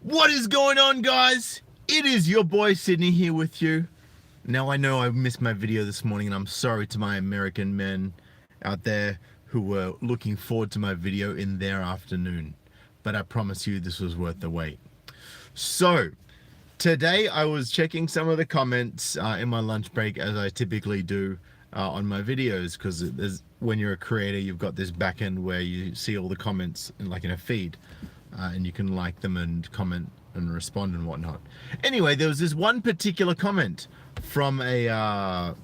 What is going on, guys? It is your boy Sydney here with you. Now, I know I missed my video this morning, and I'm sorry to my American men out there who were looking forward to my video in their afternoon, but I promise you this was worth the wait. So, today I was checking some of the comments in my lunch break, as I typically do on my videos, because when you're a creator, you've got this back end where you see all the comments in a feed. And you can like them and comment and respond and whatnot. Anyway, there was this one particular comment from I'm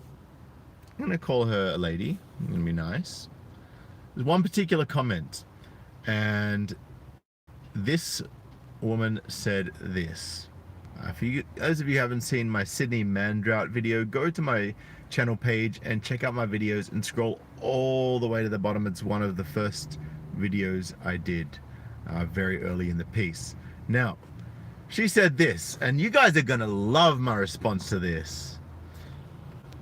gonna call her a lady. I'm gonna be nice. There's one particular comment, and this woman said this. Those of you who haven't seen my Sydney man drought video, go to my channel page and check out my videos and scroll all the way to the bottom. It's one of the first videos I did. Very early in the piece. Now, she said this, and you guys are gonna love my response to this.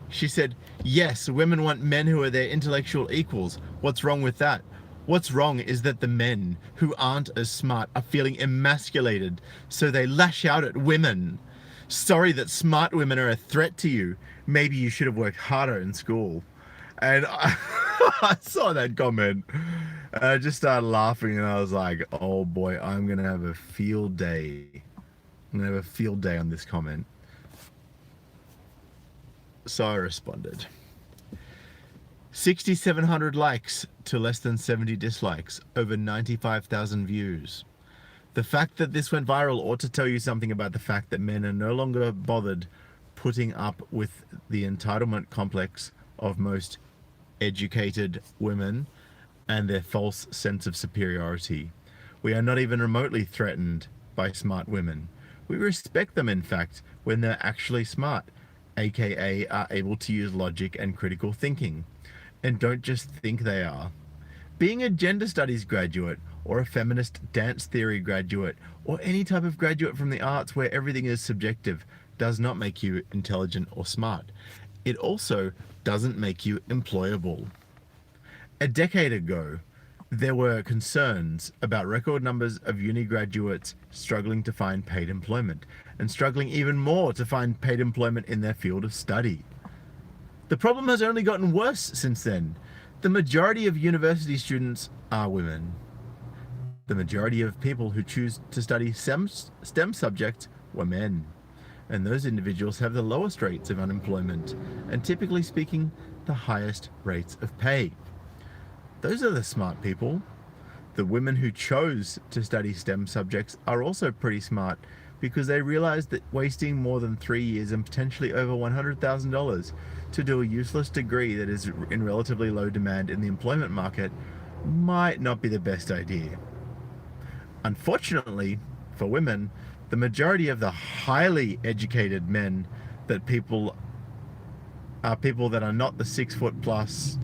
She said, yes, women want men who are their intellectual equals. What's wrong with that? What's wrong is that the men who aren't as smart are feeling emasculated, so they lash out at women. Sorry that smart women are a threat to you. Maybe you should have worked harder in school. And I saw that comment. I just started laughing, and I was like, oh boy, I'm going to have a field day. I'm going to have a field day on this comment. So I responded. 6,700 likes to less than 70 dislikes, over 95,000 views. The fact that this went viral ought to tell you something about the fact that men are no longer bothered putting up with the entitlement complex of most educated women and their false sense of superiority. We are not even remotely threatened by smart women. We respect them, in fact, when they're actually smart, aka are able to use logic and critical thinking, and don't just think they are. Being a gender studies graduate, or a feminist dance theory graduate, or any type of graduate from the arts where everything is subjective, does not make you intelligent or smart. It also doesn't make you employable. A decade ago, there were concerns about record numbers of uni graduates struggling to find paid employment, and struggling even more to find paid employment in their field of study. The problem has only gotten worse since then. The majority of university students are women. The majority of people who choose to study STEM subjects were men. And those individuals have the lowest rates of unemployment, and typically speaking, the highest rates of pay. Those are the smart people. The women who chose to study STEM subjects are also pretty smart, because they realized that wasting more than 3 years and potentially over $100,000 to do a useless degree that is in relatively low demand in the employment market might not be the best idea. Unfortunately, for women, the majority of the highly educated men that people that are not the 6 foot plus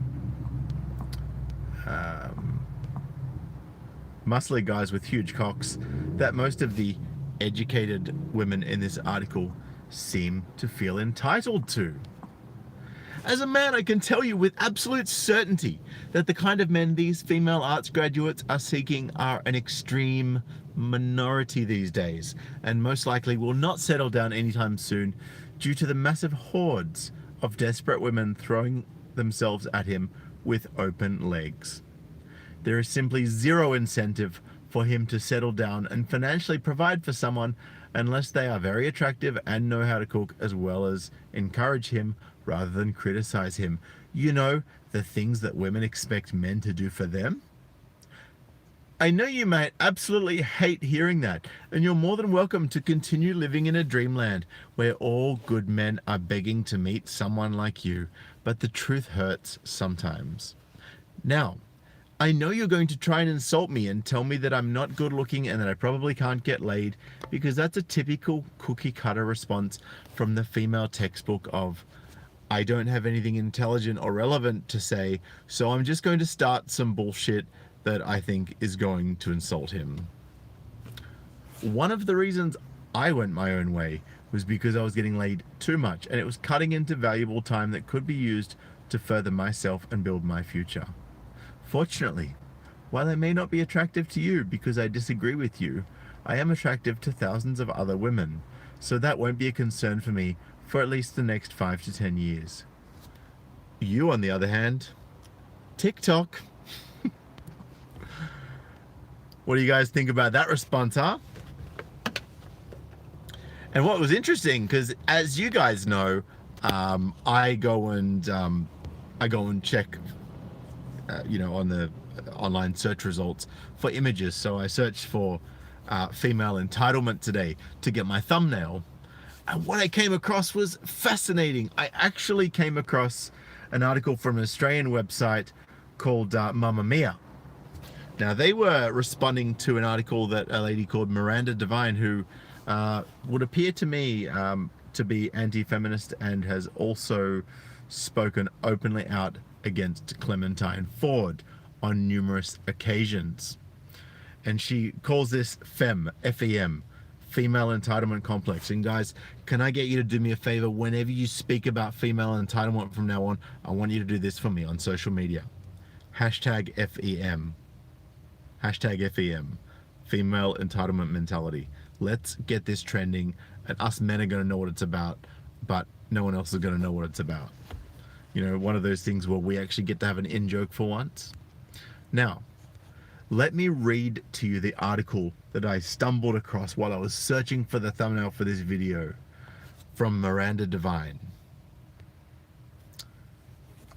muscly guys with huge cocks that most of the educated women in this article seem to feel entitled to. As a man, I can tell you with absolute certainty that the kind of men these female arts graduates are seeking are an extreme minority these days, and most likely will not settle down anytime soon due to the massive hordes of desperate women throwing themselves at him with open legs. There is simply zero incentive for him to settle down and financially provide for someone unless they are very attractive and know how to cook, as well as encourage him rather than criticize him. You know, the things that women expect men to do for them. I know you might absolutely hate hearing that, and you're more than welcome to continue living in a dreamland where all good men are begging to meet someone like you, but the truth hurts sometimes. Now, I know you're going to try and insult me and tell me that I'm not good looking and that I probably can't get laid, because that's a typical cookie cutter response from the female textbook of, I don't have anything intelligent or relevant to say, so I'm just going to start some bullshit that I think is going to insult him. One of the reasons I went my own way was because I was getting laid too much, and it was cutting into valuable time that could be used to further myself and build my future. Fortunately, while I may not be attractive to you because I disagree with you, I am attractive to thousands of other women, so that won't be a concern for me for at least the next 5 to 10 years. You, on the other hand, TikTok. What do you guys think about that response, huh? And what was interesting, because as you guys know, I go and check, on the online search results for images. So I searched for female entitlement today to get my thumbnail. And what I came across was fascinating. I actually came across an article from an Australian website called Mamma Mia. Now, they were responding to an article that a lady called Miranda Devine, who would appear to me to be anti-feminist and has also spoken openly out against Clementine Ford on numerous occasions. And she calls this FEM, female entitlement complex. And guys, can I get you to do me a favor? Whenever you speak about female entitlement from now on, I want you to do this for me on social media. Hashtag FEM. Hashtag FEM. Female entitlement mentality. Let's get this trending, and us men are going to know what it's about, but no one else is going to know what it's about. One of those things where we actually get to have an in-joke for once. Now, let me read to you the article that I stumbled across while I was searching for the thumbnail for this video from Miranda Devine.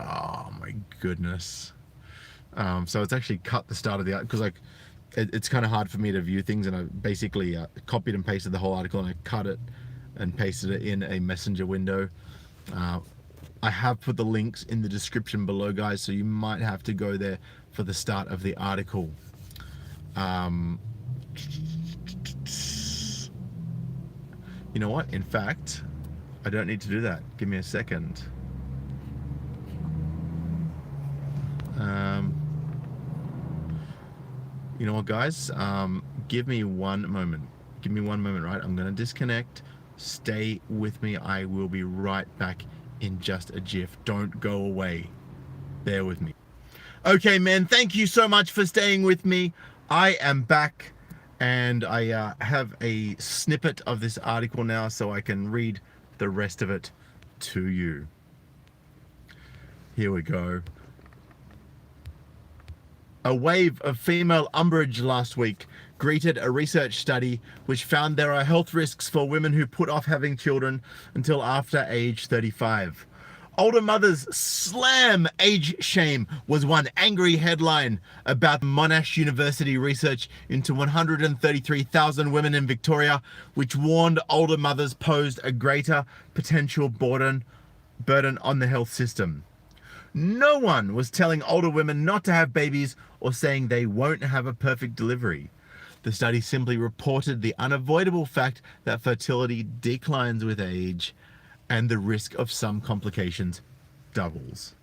Oh my goodness. So it's actually cut the start of the article, because it's kind of hard for me to view things, and I basically copied and pasted the whole article, and I cut it and pasted it in a messenger window. I have put the links in the description below, guys, so you might have to go there for the start of the article. You know what? In fact, I don't need to do that. Give me a second. You know what, guys? Give me one moment. Give me one moment, right? I'm going to disconnect. Stay with me. I will be right back in just a jiff. Don't go away. Bear with me. Okay, men, thank you so much for staying with me. I am back, and I have a snippet of this article now, so I can read the rest of it to you. Here we go. A wave of female umbrage last week greeted a research study which found there are health risks for women who put off having children until after age 35. Older mothers slam age shame was one angry headline about Monash University research into 133,000 women in Victoria, which warned older mothers posed a greater potential burden on the health system. No one was telling older women not to have babies or saying they won't have a perfect delivery. The study simply reported the unavoidable fact that fertility declines with age and the risk of some complications doubles.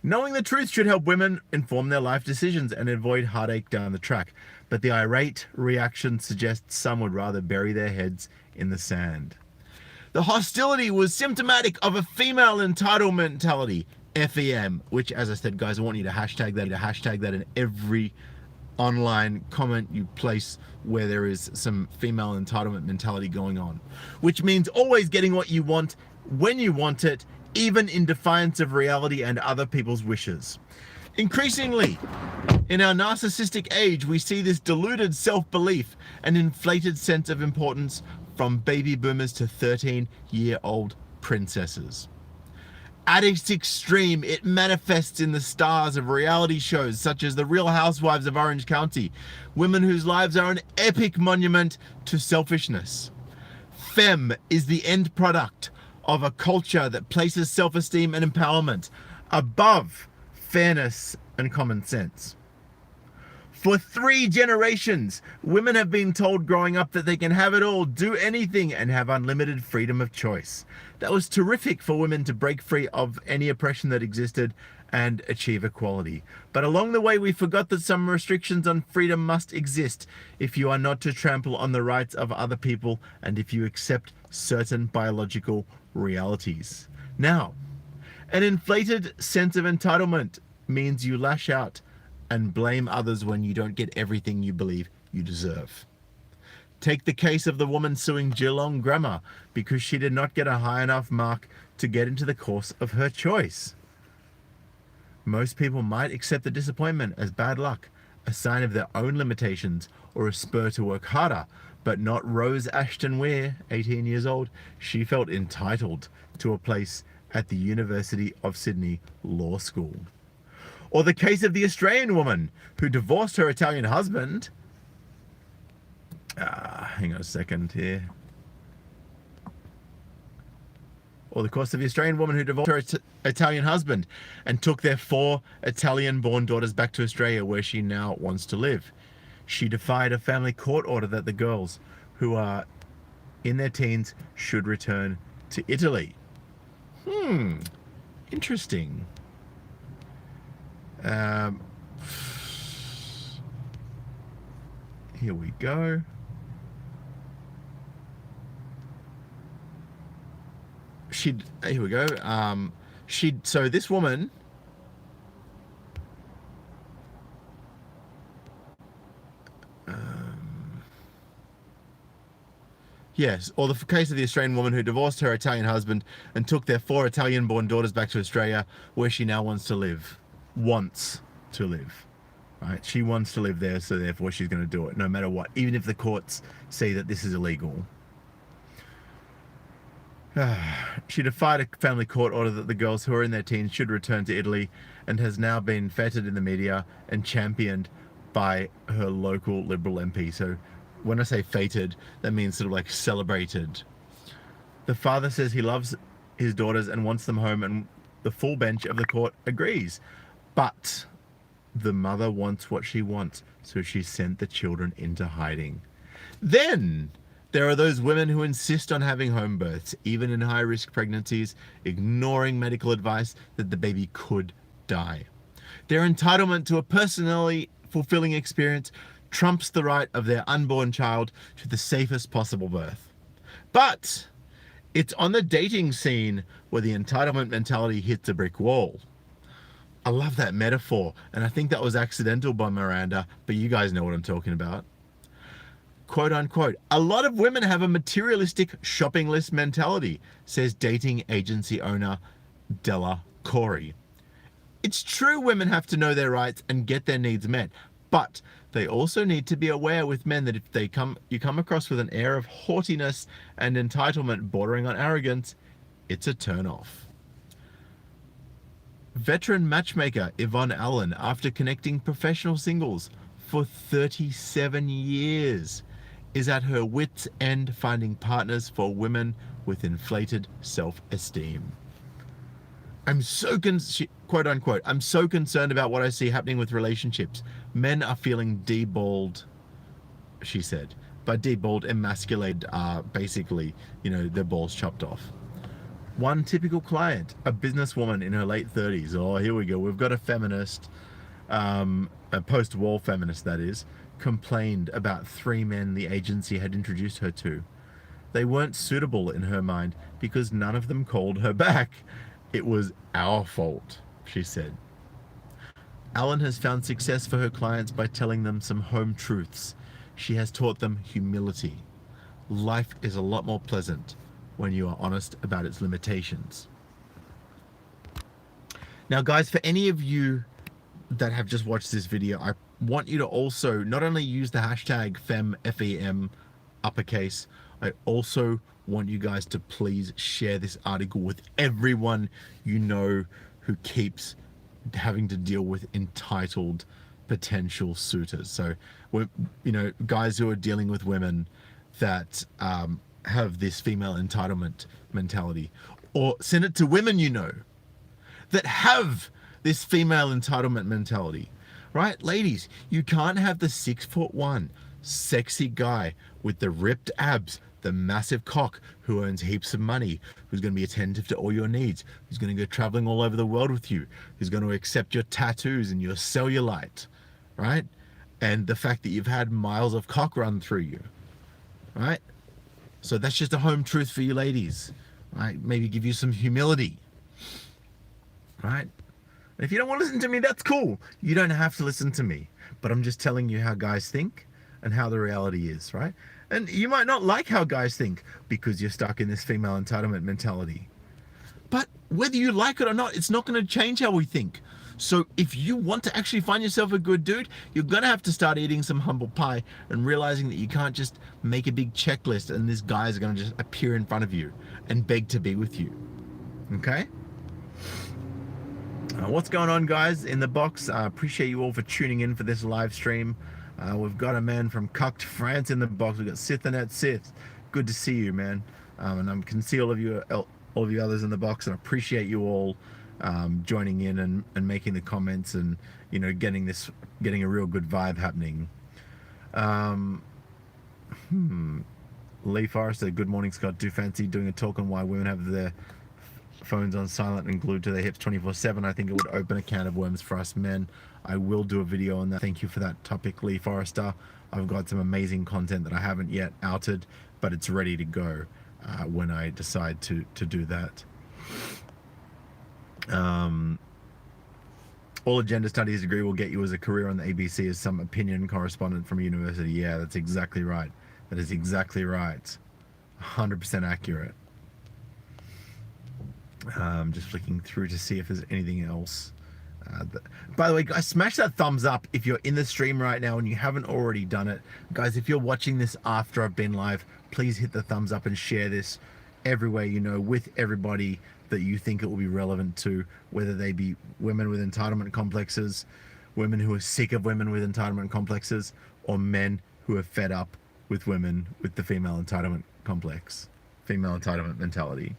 Knowing the truth should help women inform their life decisions and avoid heartache down the track, but the irate reaction suggests some would rather bury their heads in the sand. The hostility was symptomatic of a female entitlement mentality, FEM, which, as I said, guys, I want you to hashtag that in every online comment you place where there is some female entitlement mentality going on, which means always getting what you want when you want it, even in defiance of reality and other people's wishes. Increasingly, in our narcissistic age, we see this deluded self-belief and inflated sense of importance from baby boomers to 13-year-old princesses. At its extreme, it manifests in the stars of reality shows such as The Real Housewives of Orange County, women whose lives are an epic monument to selfishness. Femme is the end product of a culture that places self-esteem and empowerment above fairness and common sense. For 3 generations, women have been told growing up that they can have it all, do anything, and have unlimited freedom of choice. That was terrific for women to break free of any oppression that existed and achieve equality. But along the way, we forgot that some restrictions on freedom must exist if you are not to trample on the rights of other people and if you accept certain biological realities. Now, an inflated sense of entitlement means you lash out and blame others when you don't get everything you believe you deserve. Take the case of the woman suing Geelong Grammar because she did not get a high enough mark to get into the course of her choice. Most people might accept the disappointment as bad luck, a sign of their own limitations, or a spur to work harder, but not Rose Ashton Weir, 18 years old. She felt entitled to a place at the University of Sydney Law School. Or the case of the Australian woman who divorced her Italian husband. Hang on a second here. Or the case of the Australian woman who divorced her Italian husband and took their 4 Italian-born daughters back to Australia, where she now wants to live. She defied a family court order that the girls, who are in their teens, should return to Italy. Interesting. Here we go. Here we go. So this woman, yes, or the case of the Australian woman who divorced her Italian husband and took their 4 Italian-born daughters back to Australia, where she now wants to live. Wants to live. Right? She wants to live there, so therefore she's going to do it, no matter what, even if the courts say that this is illegal. She defied a family court order that the girls who are in their teens should return to Italy, and has now been feted in the media and championed by her local Liberal MP. So when I say feted, that means sort of like celebrated. The father says he loves his daughters and wants them home, and the full bench of the court agrees. But the mother wants what she wants, so she sent the children into hiding. Then there are those women who insist on having home births, even in high-risk pregnancies, ignoring medical advice that the baby could die. Their entitlement to a personally fulfilling experience trumps the right of their unborn child to the safest possible birth. But it's on the dating scene where the entitlement mentality hits a brick wall. I love that metaphor, and I think that was accidental by Miranda, but you guys know what I'm talking about. Quote unquote, a lot of women have a materialistic shopping list mentality, says dating agency owner Della Corey. It's true women have to know their rights and get their needs met, but they also need to be aware with men that if you come across with an air of haughtiness and entitlement bordering on arrogance, it's a turn-off. Veteran matchmaker Yvonne Allen, after connecting professional singles for 37 years, is at her wit's end finding partners for women with inflated self-esteem. Quote unquote, I'm so concerned about what I see happening with relationships. Men are feeling deballed, she said. By deballed, emasculated are basically, their balls chopped off. One typical client, a businesswoman in her late 30s. Oh, here we go. We've got a feminist, a post-war feminist that is, complained about 3 men the agency had introduced her to. They weren't suitable in her mind because none of them called her back. It was our fault, she said. Allen has found success for her clients by telling them some home truths. She has taught them humility. Life is a lot more pleasant when you are honest about its limitations. Now, guys, for any of you that have just watched this video, I want you to also not only use the hashtag FEM, F-E-M, uppercase, I also want you guys to please share this article with everyone you know who keeps having to deal with entitled potential suitors. So, guys who are dealing with women that have this female entitlement mentality, or send it to women that have this female entitlement mentality, right? Ladies, you can't have the 6'1" sexy guy with the ripped abs, the massive cock, who earns heaps of money, who's going to be attentive to all your needs, who's going to go traveling all over the world with you, who's going to accept your tattoos and your cellulite, right? And the fact that you've had miles of cock run through you, right? So that's just a home truth for you ladies, right? Maybe give you some humility, right? If you don't want to listen to me, that's cool. You don't have to listen to me, but I'm just telling you how guys think and how the reality is, right? And you might not like how guys think because you're stuck in this female entitlement mentality. But whether you like it or not, it's not going to change how we think. So if you want to actually find yourself a good dude, you're going to have to start eating some humble pie and realizing that you can't just make a big checklist and this guy is going to just appear in front of you and beg to be with you. Okay? What's going on, guys, in the box? I appreciate you all for tuning in for this live stream. We've got a man from Cucked, France in the box. We've got Sithanet Sith. Good to see you, man. And I can see all of you others in the box, and I appreciate you all joining in and making the comments and, you know, getting a real good vibe happening. Lee Forrester, good morning, Scott. Do fancy doing a talk on why women have their phones on silent and glued to their hips 24/7? I think it would open a can of worms for us men. I will do a video on that. Thank you for that topic, Lee Forrester. I've got some amazing content that I haven't yet outed, but it's ready to go when I decide to do that. All agenda studies degree will get you as a career on the ABC as some opinion correspondent from a university. Yeah, that's exactly right. That is exactly right. 100% accurate. Just flicking through to see if there's anything else. By the way, guys, smash that thumbs up if you're in the stream right now and you haven't already done it. Guys, if you're watching this after I've been live, please hit the thumbs up and share this everywhere, you know, with everybody that you think it will be relevant to, whether they be women with entitlement complexes, women who are sick of women with entitlement complexes, or men who are fed up with women with the female entitlement complex, female entitlement mentality.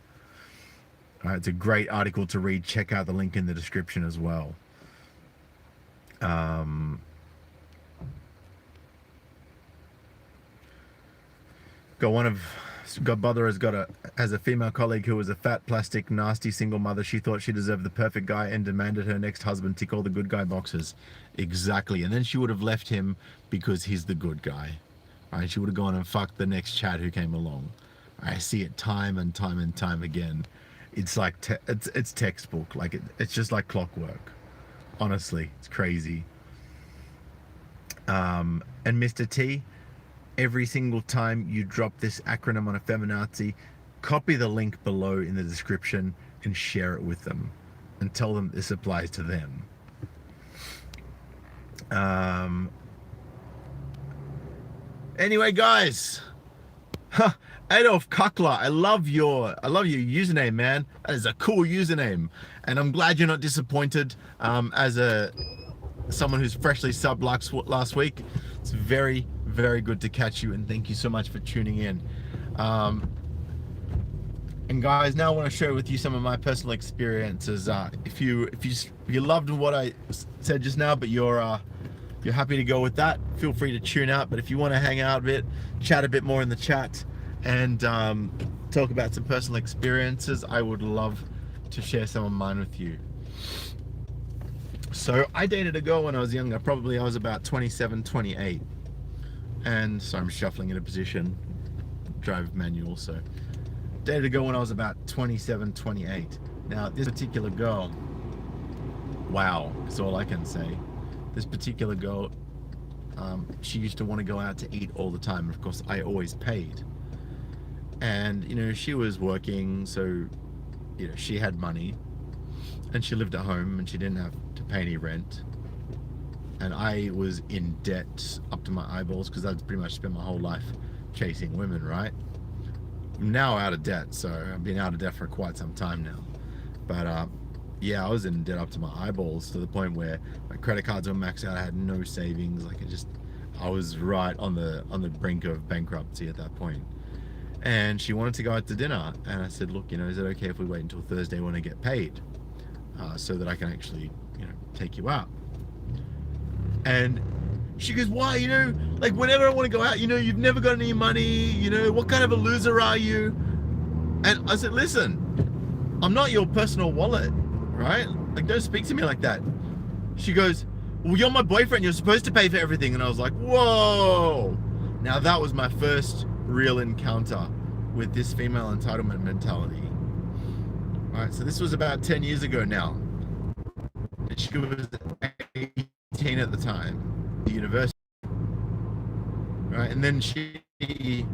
It's a great article to read. Check out the link in the description as well. Godmother has a female colleague who was a fat, plastic, nasty single mother. She thought she deserved the perfect guy and demanded her next husband tick all the good guy boxes. Exactly. And then she would have left him because he's the good guy. Right? She would have gone and fucked the next Chad who came along. I see it time and time and time again. It's like it's textbook. Like it's just like clockwork. Honestly, it's crazy. And Mr. T, every single time you drop this acronym on a feminazi, copy the link below in the description and share it with them and tell them this applies to them. Anyway, guys, Adolf Kuckler, I love your username, man. That is a cool username, and I'm glad you're not disappointed. As someone who's freshly subbed last week, it's very, very good to catch you, and thank you so much for tuning in. And guys, now I want to share with you some of my personal experiences. If you loved what I said just now, but you're happy to go with that, feel free to tune out. But if you want to hang out a bit, chat a bit more in the chat, and talk about some personal experiences, I would love to share some of mine with you. So I dated a girl when I was younger. Probably I was about 27, 28. And so I'm shuffling in a position, drive manual. So dated a girl when I was about 27, 28. Now this particular girl, wow, is all I can say. This particular girl, she used to want to go out to eat all the time. Of course, I always paid. And, you know, she was working, so, you know, she had money. And she lived at home and she didn't have to pay any rent. And I was in debt up to my eyeballs because I'd pretty much spent my whole life chasing women, right? I'm now out of debt, so I've been out of debt for quite some time now. But yeah, I was in debt up to my eyeballs to the point where my credit cards were maxed out. I had no savings. Like I was right on the brink of bankruptcy at that point. And she wanted to go out to dinner, and I said, look, you know, is it okay if we wait until Thursday when I get paid, so that I can actually, you know, take you out? And she goes, why? You know, like whenever I want to go out, you know, you've never got any money, you know, what kind of a loser are you? And I said, listen, I'm not your personal wallet, right? Like, don't speak to me like that. She goes, well, you're my boyfriend, you're supposed to pay for everything. And I was like, whoa. Now that was my first real encounter with this female entitlement mentality. All right, so this was about 10 years ago now. And she was 18 at the time, the university. Right, and then she she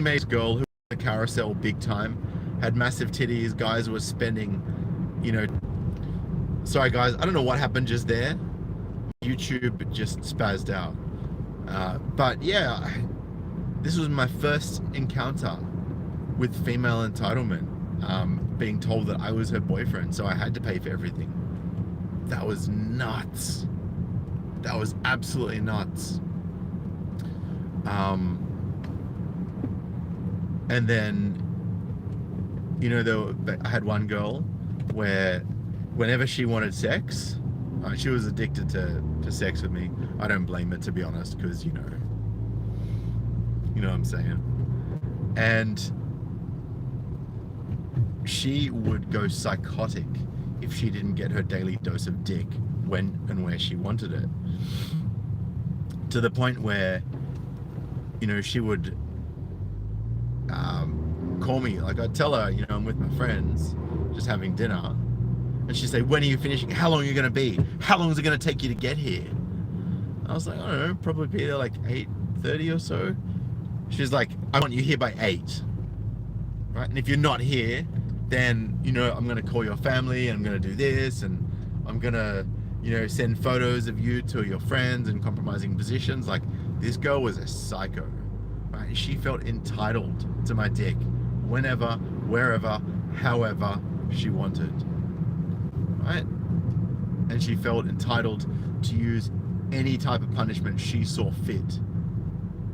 made this girl who was on the carousel big time, had massive titties. Guys were spending, you know. Sorry guys, I don't know what happened just there. YouTube just spazzed out. But yeah, this was my first encounter with female entitlement. Being told that I was her boyfriend, so I had to pay for everything. That was nuts. That was absolutely nuts. And then, you know, I had one girl where whenever she wanted sex, she was addicted to sex with me. I don't blame her, to be honest, because, you know what I'm saying. And she would go psychotic if she didn't get her daily dose of dick when and where she wanted it. To the point where, you know, she would call me. Like, I'd tell her, you know, I'm with my friends, just having dinner. And she'd say, when are you finishing? How long are you going to be? How long is it going to take you to get here? I was like, I don't know, probably be there like 8:30 or so. She's like, I want you here by 8. Right? And if you're not here, then, you know, I'm going to call your family and I'm going to do this and I'm going to, you know, send photos of you to your friends in compromising positions. Like, this girl was a psycho, right? She felt entitled to my dick whenever, wherever, however she wanted, right? And she felt entitled to use any type of punishment she saw fit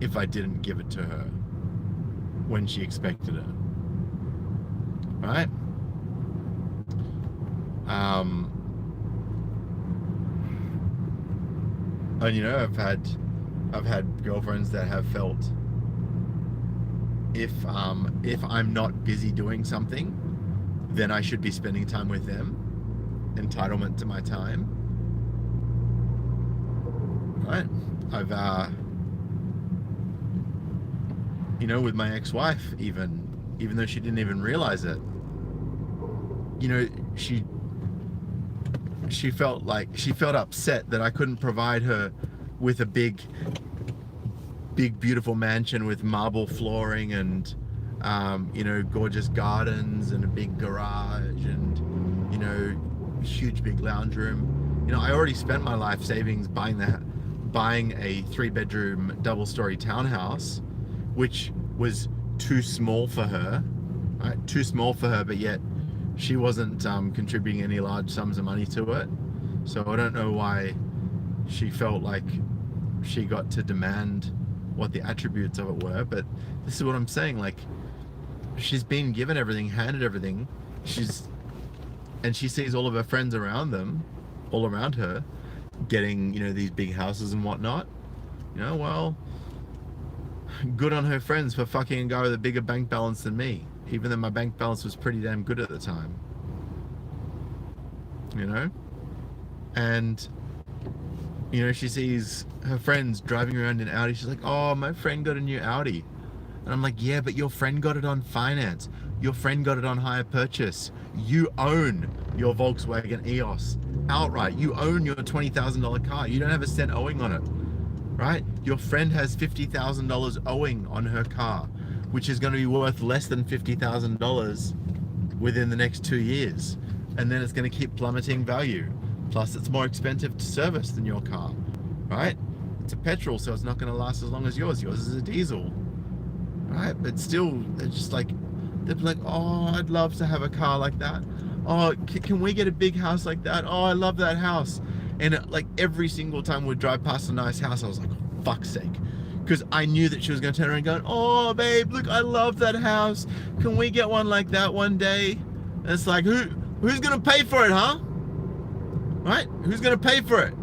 if I didn't give it to her when she expected it, right? And you know, I've had girlfriends that have felt if I'm not busy doing something, then I should be spending time with them. Entitlement to my time, right? I've you know, with my ex-wife, even though she didn't even realize it, you know, she felt upset that I couldn't provide her with a big beautiful mansion with marble flooring and you know, gorgeous gardens and a big garage and, you know, huge big lounge room. You know, I already spent my life savings buying a 3-bedroom double-story townhouse, which was too small for her, right? Too small for her, but yet she wasn't contributing any large sums of money to it. So I don't know why she felt like she got to demand what the attributes of it were. But this is what I'm saying, like, she's been given everything, handed everything. And she sees all of her friends around her, getting, you know, these big houses and whatnot. You know, well, good on her friends for fucking a guy with a bigger bank balance than me, even though my bank balance was pretty damn good at the time. You know? And, you know, she sees her friends driving around in Audi. She's like, oh, my friend got a new Audi. And I'm like, yeah, but your friend got it on finance. Your friend got it on hire purchase. You own your Volkswagen EOS outright. You own your $20,000 car. You don't have a cent owing on it, right? Your friend has $50,000 owing on her car, which is going to be worth less than $50,000 within the next 2 years. And then it's going to keep plummeting value. Plus, it's more expensive to service than your car, right? It's a petrol, so it's not going to last as long as yours. Yours is a diesel, right? But still, it's just like, they're like, oh, I'd love to have a car like that. Oh, can we get a big house like that? Oh, I love that house. And like every single time we'd drive past a nice house, I was like, oh, fuck's sake. Because I knew that she was going to turn around and go, oh, babe, look, I love that house. Can we get one like that one day? And it's like, who's going to pay for it, huh? Right? Who's going to pay for it?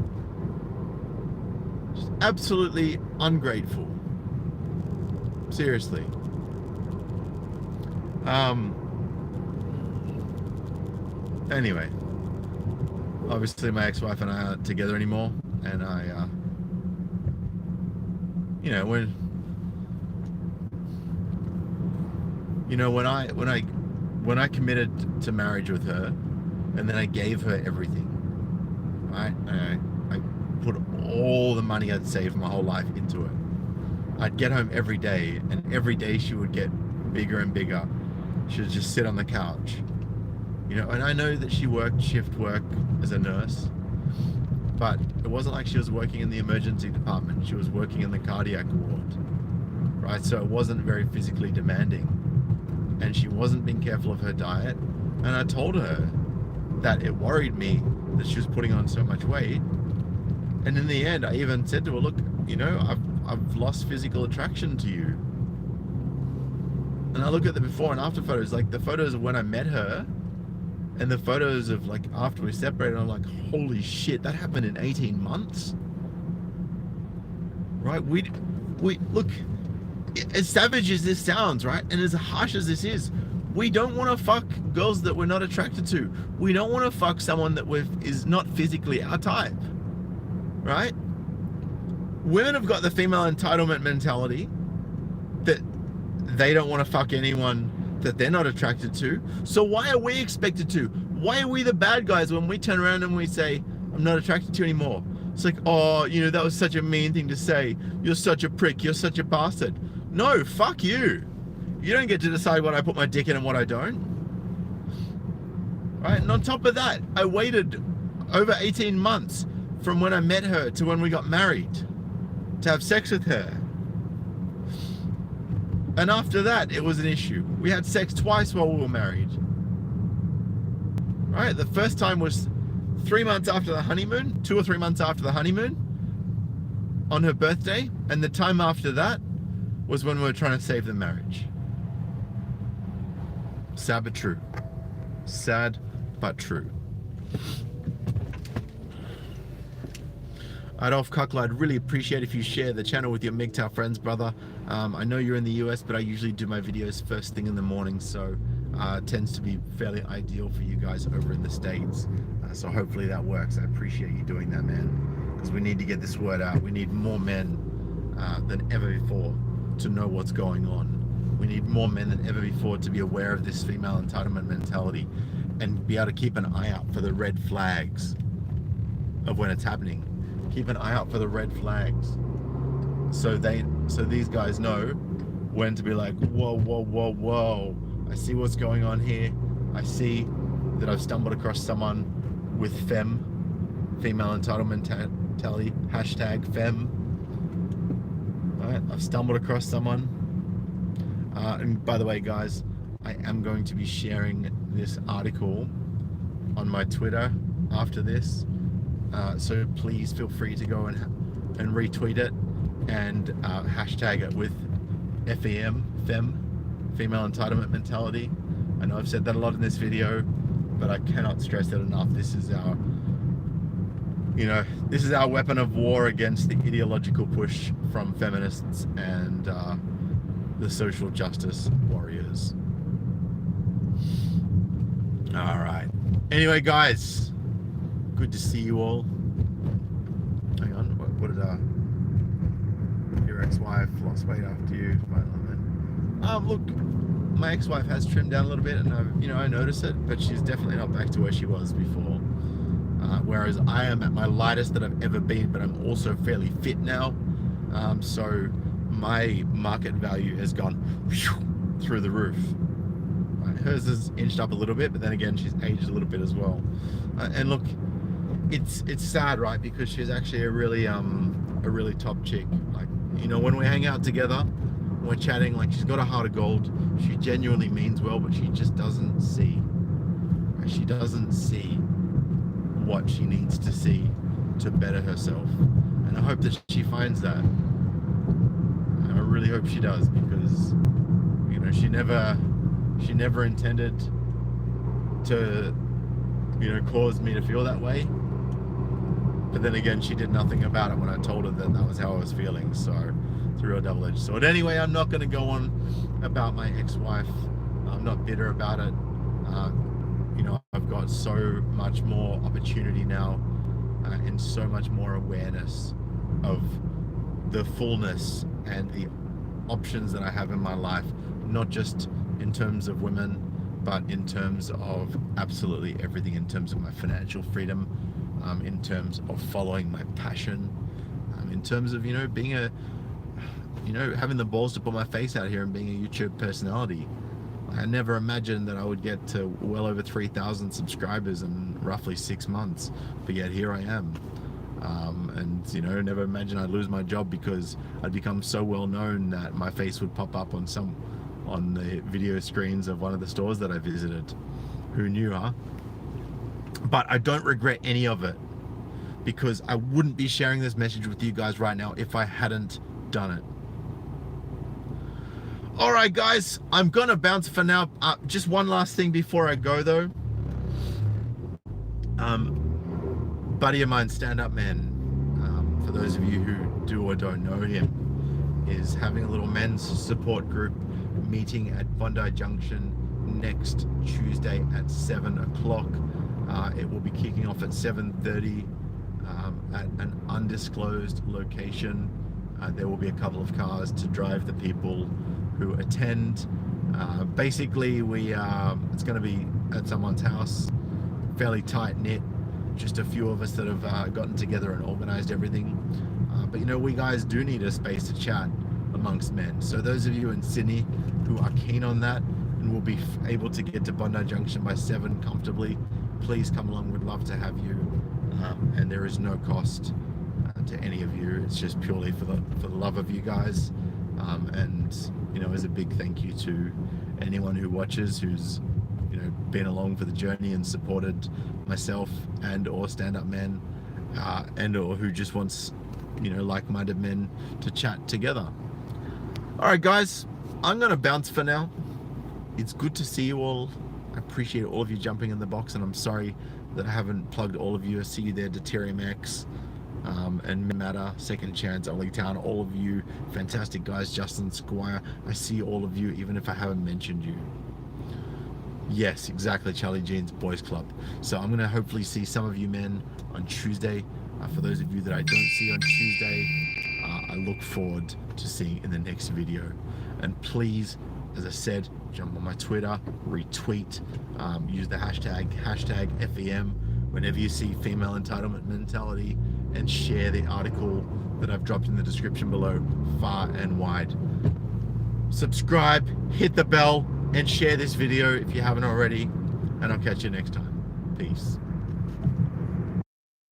Just absolutely ungrateful. Seriously. Anyway, obviously my ex-wife and I aren't together anymore, and I, you know, when I committed to marriage with her, and then I gave her everything, right? I put all the money I'd saved my whole life into it, I'd get home every day, and every day she would get bigger and bigger. She would just sit on the couch, you know. And I know that she worked shift work as a nurse, but it wasn't like she was working in the emergency department. She was working in the cardiac ward, right? So it wasn't very physically demanding, and she wasn't being careful of her diet. And I told her that it worried me that she was putting on so much weight. And in the end, I even said to her, look, you know, I've lost physical attraction to you. And I look at the before and after photos, like the photos of when I met her and the photos of like after we separated. I'm like, holy shit, that happened in 18 months. Right? We look, as savage as this sounds, right? And as harsh as this is, we don't want to fuck girls that we're not attracted to. We don't want to fuck someone that is not physically our type. Right? Women have got the female entitlement mentality that they don't want to fuck anyone that they're not attracted to. So why are we expected to? Why are we the bad guys when we turn around and we say, I'm not attracted to you anymore? It's like, oh, you know, that was such a mean thing to say. You're such a prick. You're such a bastard. No, fuck you. You don't get to decide what I put my dick in and what I don't. Right? And on top of that, I waited over 18 months from when I met her to when we got married to have sex with her. And after that, it was an issue. We had sex twice while we were married. Right? The first time was 3 months after the honeymoon, 2 or 3 months after the honeymoon, on her birthday. And the time after that was when we were trying to save the marriage. Sad but true. Sad but true. Adolf Kuckler, I'd really appreciate if you share the channel with your MGTOW friends, brother. I know you're in the US, but I usually do my videos first thing in the morning, so it tends to be fairly ideal for you guys over in the States. So hopefully that works. I appreciate you doing that, man, because we need to get this word out. We need more men than ever before to know what's going on. We need more men than ever before to be aware of this female entitlement mentality and be able to keep an eye out for the red flags of when it's happening. Keep an eye out for the red flags, so these guys know when to be like, whoa, whoa, whoa, whoa. I see what's going on here. I see that I've stumbled across someone with female entitlement mentality, #fem. Right, I've stumbled across someone. And by the way, guys, I am going to be sharing this article on my Twitter after this. So please feel free to go and retweet it and hashtag it with FEM, female entitlement mentality. I know I've said that a lot in this video, but I cannot stress it enough. This is our, this is our weapon of war against the ideological push from feminists and the social justice warriors. All right. Anyway, guys, good to see you all. Hang on, what did your ex-wife lost weight after you? Look, my ex-wife has trimmed down a little bit, and I notice it, but she's definitely not back to where she was before. Whereas I am at my lightest that I've ever been, but I'm also fairly fit now. So my market value has gone through the roof. Hers has inched up a little bit, but then again, she's aged a little bit as well. And look, it's sad, right? Because she's actually a really top chick. Like, when we hang out together, we're chatting, like, she's got a heart of gold. She genuinely means well, but she just doesn't see. She doesn't see what she needs to see to better herself. And I hope that she finds that. I really hope she does, because she never intended to cause me to feel that way. But then again, she did nothing about it when I told her that was how I was feeling. So it's a real double-edged sword. Anyway, I'm not going to go on about my ex-wife. I'm not bitter about it. I've got so much more opportunity now and so much more awareness of the fullness and the options that I have in my life, not just in terms of women, but in terms of absolutely everything, in terms of my financial freedom, in terms of following my passion, in terms of being you know, having the balls to put my face out here and being a YouTube personality. I never imagined that I would get to well over 3,000 subscribers in roughly 6 months, but yet here I am. And you know, never imagined I'd lose my job because I'd become so well known that my face would pop up on the video screens of one of the stores that I visited. Who knew, huh? But I don't regret any of it, because I wouldn't be sharing this message with you guys right now if I hadn't done it. All right, guys, I'm gonna bounce for now. Just one last thing before I go, though. Buddy of mine, Stand Up Man, for those of you who do or don't know him, is having a little men's support group meeting at Bondi Junction next Tuesday at 7 o'clock. It will be kicking off at 7:30 at an undisclosed location. There will be a couple of cars to drive the people who attend. Basically, it's going to be at someone's house, fairly tight knit. Just a few of us that have gotten together and organized everything. But you know, we guys do need a space to chat amongst men. So those of you in Sydney who are keen on that and will be able to get to Bondi Junction by 7 comfortably, please come along. We'd love to have you. And there is no cost to any of you. It's just purely for the love of you guys. And you know, as a big thank you to anyone who watches, who's, you know, been along for the journey and supported myself and or Stand Up Men, and or who just wants, you know, like-minded men to chat together. All right, guys, I'm gonna bounce for now. It's good to see you all. I appreciate all of you jumping in the box, and I'm sorry that I haven't plugged all of you. I see you there, Deuterium X, and Matter, Second Chance, Ollie Town, all of you fantastic guys, Justin Squire. I see all of you, even if I haven't mentioned you. Yes, exactly, Charlie Jean's Boys Club. So I'm going to hopefully see some of you men on Tuesday. For those of you that I don't see on Tuesday, I look forward to seeing in the next video. And please, as I said, jump on my Twitter, retweet, use the hashtag FEM whenever you see female entitlement mentality, and share the article that I've dropped in the description below far and wide. Subscribe, hit the bell, and share this video if you haven't already, and I'll catch you next time. Peace.